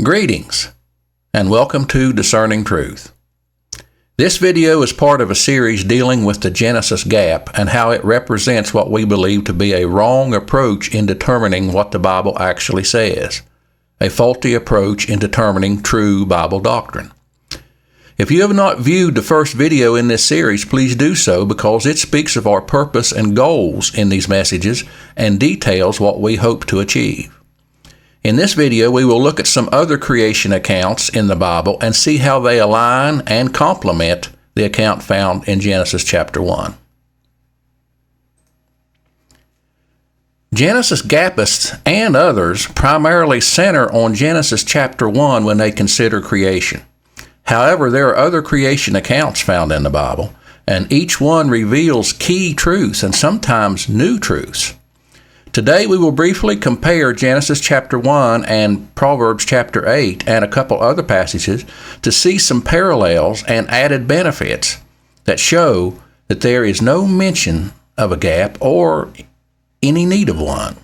Greetings, and welcome to Discerning Truth. This video is part of a series dealing with the Genesis gap and how it represents what we believe to be a wrong approach in determining what the Bible actually says, a faulty approach in determining true Bible doctrine. If you have not viewed the first video in this series, please do so because it speaks of our purpose and goals in these messages and details what we hope to achieve. In this video, we will look at some other creation accounts in the Bible and see how they align and complement the account found in Genesis chapter 1. Genesis gapists and others primarily center on Genesis chapter 1 when they consider creation. However, there are other creation accounts found in the Bible, and each one reveals key truths and sometimes new truths. Today we will briefly compare Genesis chapter 1 and Proverbs chapter 8 and a couple other passages to see some parallels and added benefits that show that there is no mention of a gap or any need of one.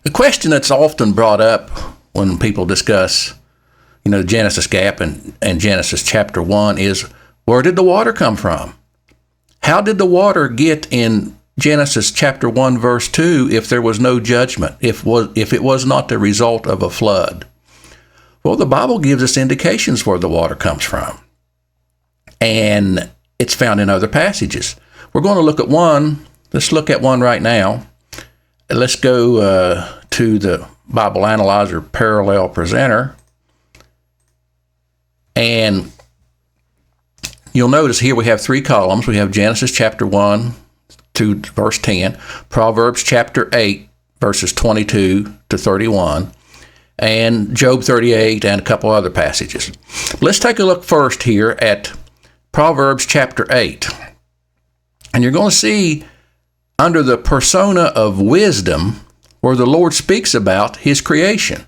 The question that's often brought up when people discuss, the Genesis gap and Genesis chapter 1 is, where did the water come from? How did the water get in Genesis chapter 1 verse 2 if there was no judgment, if it was not the result of a flood? Well, the Bible gives us indications where the water comes from, and it's found in other passages. We're going to look at one. Let's look at one right now. Let's go to the Bible Analyzer Parallel Presenter, and you'll notice here we have three columns. We have Genesis chapter 1 to verse 10, Proverbs chapter 8, verses 22 to 31, and Job 38 and a couple other passages. Let's take a look first here at Proverbs chapter 8. And you're going to see under the persona of wisdom where the Lord speaks about his creation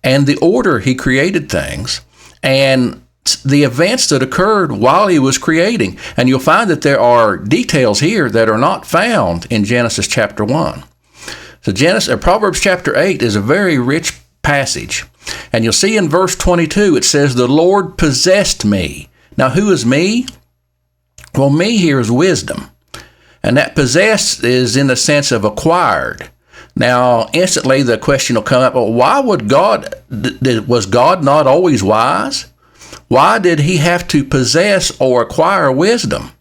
and the order he created things and the events that occurred while he was creating. And you'll find that there are details here that are not found in Genesis chapter 1. So Proverbs chapter 8 is a very rich passage. And you'll see in verse 22, it says, "The Lord possessed me." Now, who is me? Well, me here is wisdom. And that possessed is in the sense of acquired. Now, instantly the question will come up, well, why would was God not always wise? Why did he have to possess or acquire wisdom?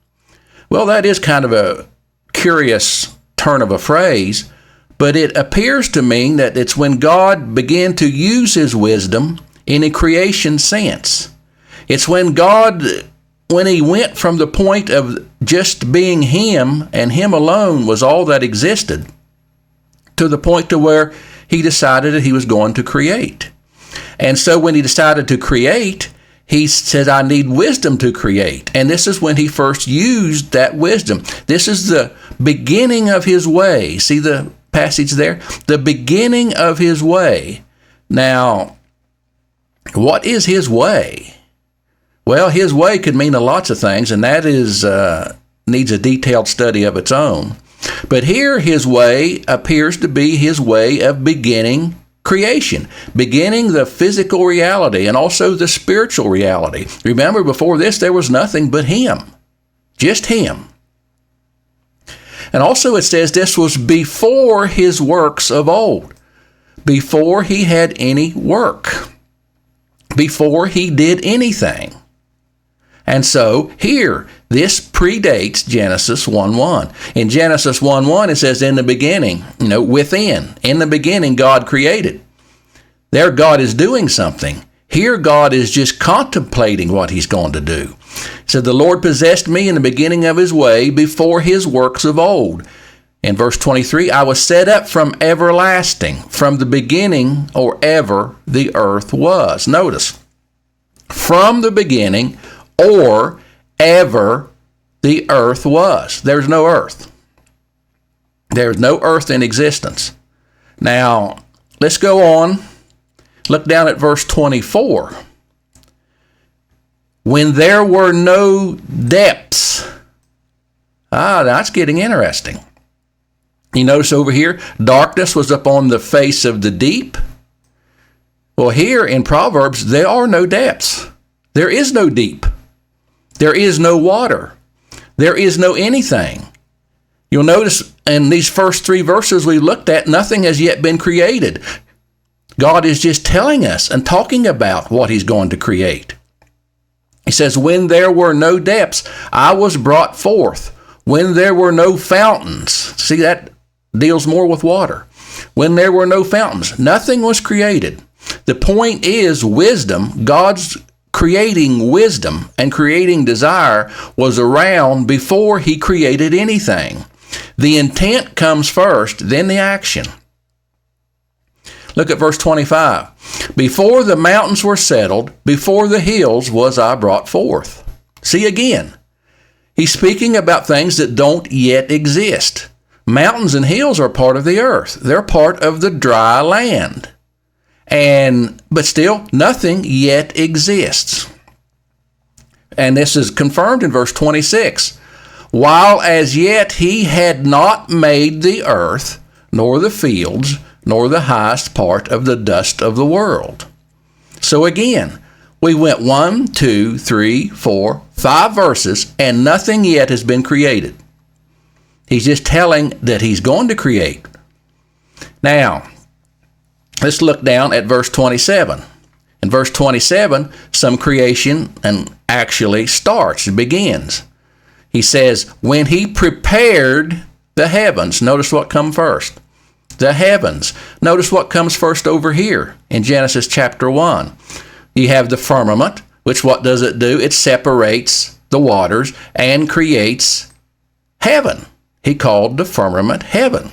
Well, that is kind of a curious turn of a phrase, but it appears to mean that it's when God began to use his wisdom in a creation sense. It's when he went from the point of just being him and him alone was all that existed to the point to where he decided that he was going to create. And so when he decided to create, he said, I need wisdom to create. And this is when he first used that wisdom. This is the beginning of his way. See the passage there? The beginning of his way. Now, what is his way? Well, his way could mean lots of things, and that is needs a detailed study of its own. But here his way appears to be his way of beginning creation, beginning the physical reality and also the spiritual reality. Remember, before this, there was nothing but him, just him. And also it says this was before his works of old, before he had any work, before he did anything. And so here, this predates Genesis 1:1. In Genesis 1:1, it says, in the beginning, within. In the beginning, God created. There, God is doing something. Here, God is just contemplating what he's going to do. It said, the Lord possessed me in the beginning of his way before his works of old. In verse 23, I was set up from everlasting, from the beginning or ever the earth was. Notice, from the beginning or ever the earth was. There's no earth. There's no earth in existence. Now, let's go on. Look down at verse 24. When there were no depths. That's getting interesting. You notice over here, darkness was upon the face of the deep. Well, here in Proverbs, there are no depths. There is no deep. There is no water. There is no anything. You'll notice in these first 3 verses we looked at, nothing has yet been created. God is just telling us and talking about what he's going to create. He says, when there were no depths, I was brought forth. When there were no fountains. See, that deals more with water. When there were no fountains, nothing was created. The point is wisdom. God's creating wisdom and creating desire was around before he created anything. The intent comes first, then the action. Look at verse 25. Before the mountains were settled, before the hills was I brought forth. See again, he's speaking about things that don't yet exist. Mountains and hills are part of the earth. They're part of the dry land. But still, nothing yet exists. And this is confirmed in verse 26. While as yet he had not made the earth, nor the fields, nor the highest part of the dust of the world. So again, we went 1, 2, 3, 4, 5 verses, and nothing yet has been created. He's just telling that he's going to create. Now, let's look down at verse 27. In verse 27, some creation and actually starts, it begins. He says, when he prepared the heavens, notice what comes first. The heavens. Notice what comes first over here in Genesis chapter 1. You have the firmament, which what does it do? It separates the waters and creates heaven. He called the firmament heaven.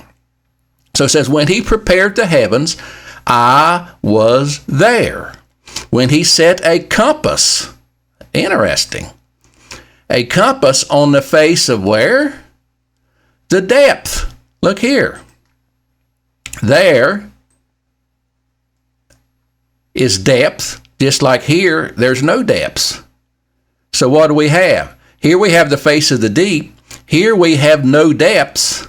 So it says, when he prepared the heavens, I was there. When he set a compass, interesting, a compass on the face of where? The depth. Look here. There is depth, just like here, there's no depths. So what do we have? Here we have the face of the deep. Here we have no depths,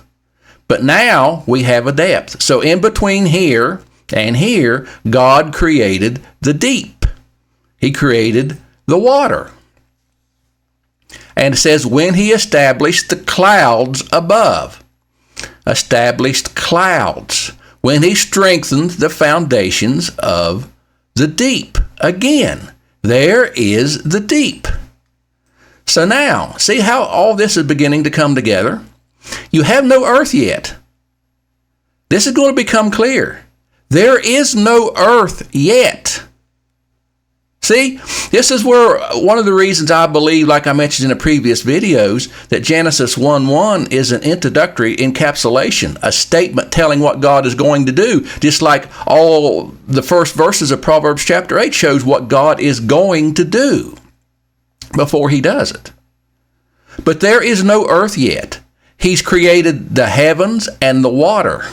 but now we have a depth. So in between here and here, God created the deep. He created the water. And it says, when he established the clouds above. Established clouds. When he strengthened the foundations of the deep. Again, there is the deep. So now, see how all this is beginning to come together? You have no earth yet. This is going to become clear. There is no earth yet. See, this is where one of the reasons I believe, like I mentioned in the previous videos, that Genesis 1:1 is an introductory encapsulation, a statement telling what God is going to do, just like all the first verses of Proverbs chapter 8 shows what God is going to do before he does it. But there is no earth yet. He's created the heavens and the water.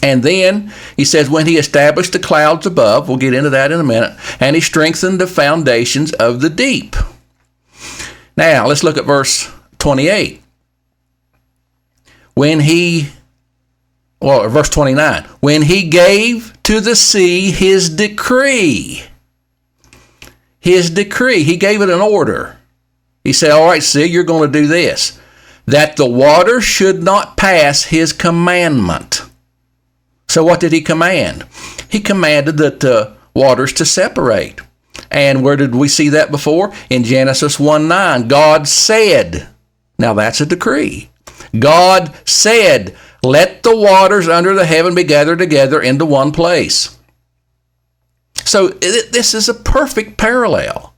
And then he says, when he established the clouds above, we'll get into that in a minute, and he strengthened the foundations of the deep. Now, let's look at verse 28. Verse 29. When he gave to the sea his decree. His decree. He gave it an order. He said, all right, sea, you're going to do this. That the water should not pass his commandment. So what did he command? He commanded that waters to separate. And where did we see that before? In Genesis 1:9, God said, now that's a decree. God said, let the waters under the heaven be gathered together into one place. So this is a perfect parallel.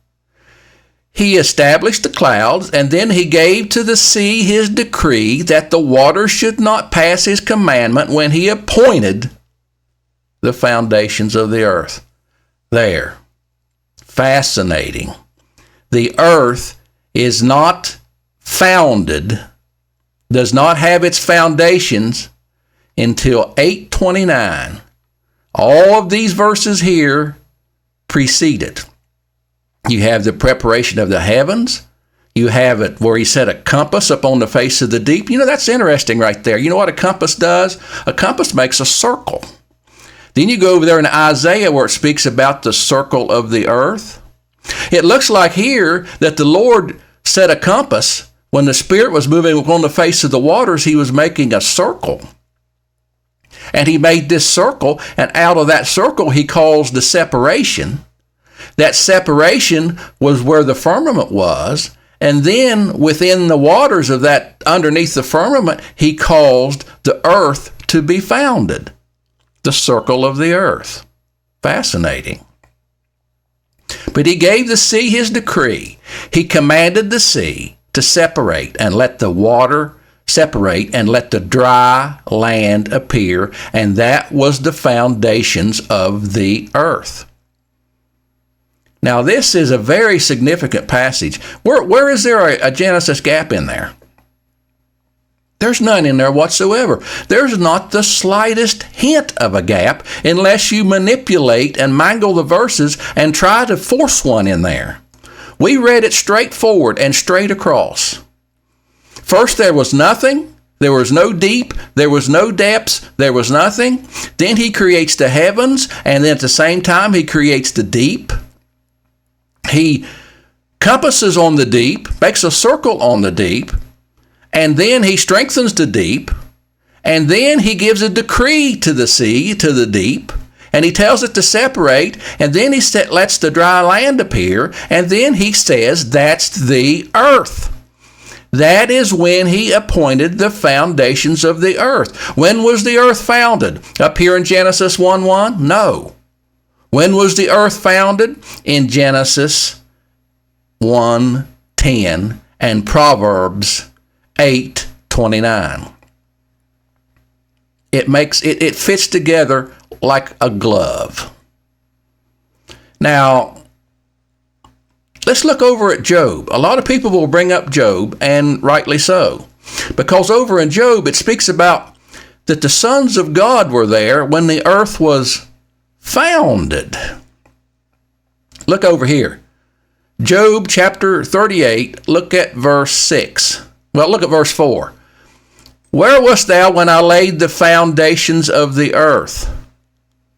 He established the clouds, and then he gave to the sea his decree that the water should not pass his commandment when he appointed the foundations of the earth. There. Fascinating. The earth is not founded, does not have its foundations until 829. All of these verses here precede it. You have the preparation of the heavens. You have it where he set a compass up on the face of the deep. You know, that's interesting right there. You know what a compass does? A compass makes a circle. Then you go over there in Isaiah where it speaks about the circle of the earth. It looks like here that the Lord set a compass. When the Spirit was moving on the face of the waters, he was making a circle. And he made this circle, and out of that circle he caused the separation. That separation was where the firmament was. And then within the waters of that, underneath the firmament, he caused the earth to be founded. The circle of the earth. Fascinating. But he gave the sea his decree. He commanded the sea to separate and let the water separate and let the dry land appear. And that was the foundations of the earth. Now, this is a very significant passage. Where is there a Genesis gap in there? There's none in there whatsoever. There's not the slightest hint of a gap unless you manipulate and mangle the verses and try to force one in there. We read it straightforward and straight across. First, there was nothing. There was no deep. There was no depths. There was nothing. Then he creates the heavens, and then at the same time, he creates the deep. He compasses on the deep, makes a circle on the deep, and then he strengthens the deep, and then he gives a decree to the sea, to the deep, and he tells it to separate, and then he lets the dry land appear, and then he says that's the earth. That is when he appointed the foundations of the earth. When was the earth founded? Up here in Genesis 1:1? No. When was the earth founded? In Genesis 1:10 and Proverbs 8:29. It fits together like a glove. Now, let's look over at Job. A lot of people will bring up Job, and rightly so, because over in Job it speaks about that the sons of God were there when the earth was founded. Look over here. Job chapter 38, look at verse 6. Well, look at verse 4. Where wast thou when I laid the foundations of the earth?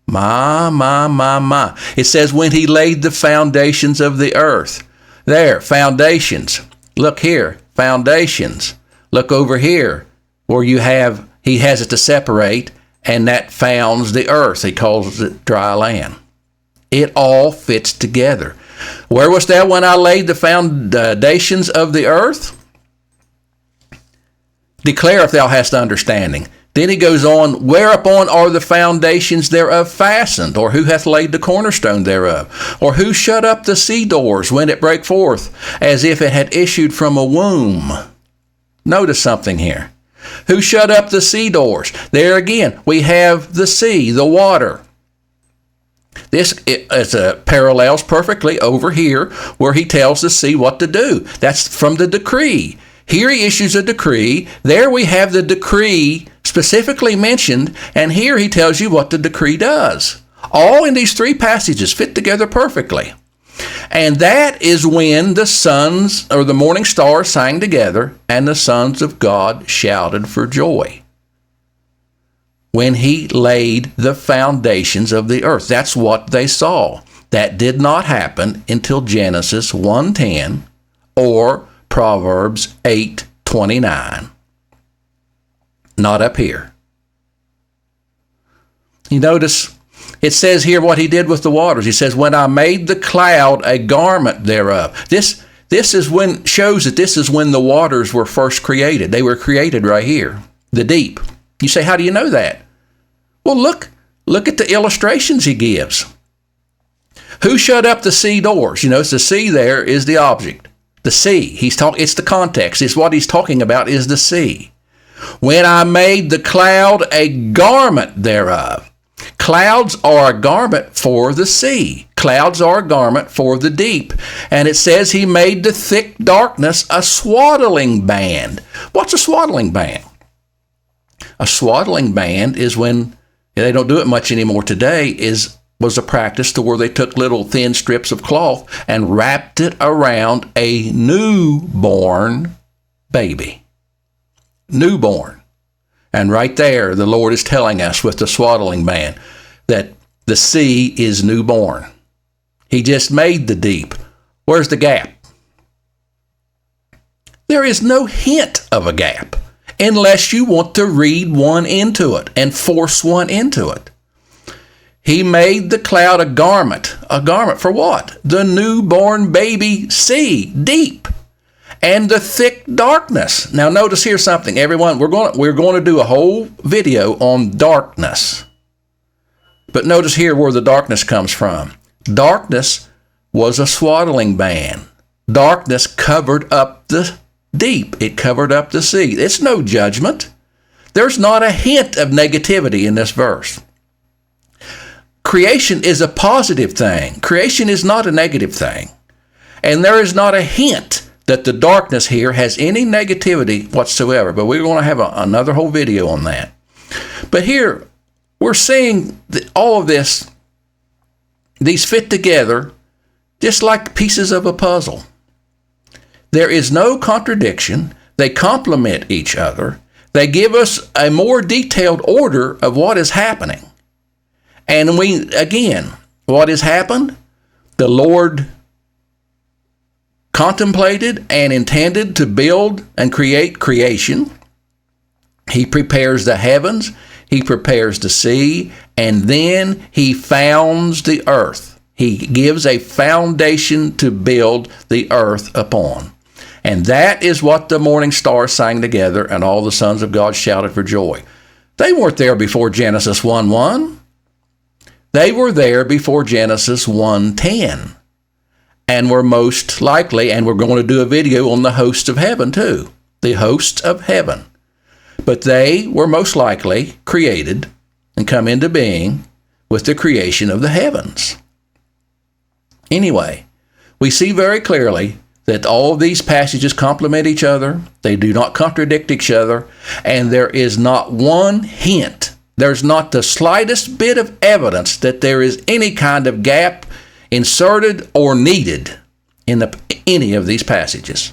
My. It says when he laid the foundations of the earth. There, foundations. Look here, foundations. Look over here where he has it to separate, and that founds the earth. He calls it dry land. It all fits together. Where wast thou when I laid the foundations of the earth? Declare if thou hast understanding. Then he goes on, whereupon are the foundations thereof fastened? Or who hath laid the cornerstone thereof? Or who shut up the sea doors when it brake forth, as if it had issued from a womb? Notice something here. Who shut up the sea doors? There again, we have the sea, the water. This parallels perfectly over here where he tells the sea what to do. That's from the decree. Here he issues a decree. There we have the decree specifically mentioned, and here he tells you what the decree does. All in these three passages fit together perfectly. And that is when the sons, or the morning stars, sang together, and the sons of God shouted for joy. When he laid the foundations of the earth. That's what they saw. That did not happen until Genesis 1:10 or Proverbs 8:29. Not up here. You notice it says here what he did with the waters. He says, when I made the cloud a garment thereof. This shows that this is when the waters were first created. They were created right here, the deep. You say, how do you know that? Well, look at the illustrations he gives. Who shut up the sea doors? You notice the sea there is the object. The sea. It's the context. It's what he's talking about is the sea. When I made the cloud a garment thereof. Clouds are a garment for the sea. Clouds are a garment for the deep. And it says he made the thick darkness a swaddling band. What's a swaddling band? A swaddling band is when, they don't do it much anymore today, was a practice to where they took little thin strips of cloth and wrapped it around a newborn baby. Newborn. And right there, the Lord is telling us with the swaddling band, that the sea is newborn. He just made the deep. Where's the gap? There is no hint of a gap unless you want to read one into it and force one into it. He made the cloud a garment. A garment for what? The newborn baby sea, deep, and the thick darkness. Now notice here something, everyone. We're going to do a whole video on darkness. But notice here where the darkness comes from. Darkness was a swaddling band. Darkness covered up the deep. It covered up the sea. It's no judgment. There's not a hint of negativity in this verse. Creation is a positive thing. Creation is not a negative thing. And there is not a hint that the darkness here has any negativity whatsoever. But we're going to have another whole video on that. But here, we're seeing all of this, these fit together just like pieces of a puzzle. There is no contradiction. They complement each other. They give us a more detailed order of what is happening. And again, what has happened? The Lord contemplated and intended to build and create creation. He prepares the heavens. He prepares the sea. And then he founds the earth. He gives a foundation to build the earth upon. And that is what the morning stars sang together and all the sons of God shouted for joy. They weren't there before Genesis 1:1. They were there before Genesis 1:10. And were most likely, and we're going to do a video on the hosts of heaven too. The hosts of heaven. But they were most likely created and come into being with the creation of the heavens. Anyway, we see very clearly that all of these passages complement each other. They do not contradict each other. And there is not one hint. There's not the slightest bit of evidence that there is any kind of gap inserted or needed in any of these passages.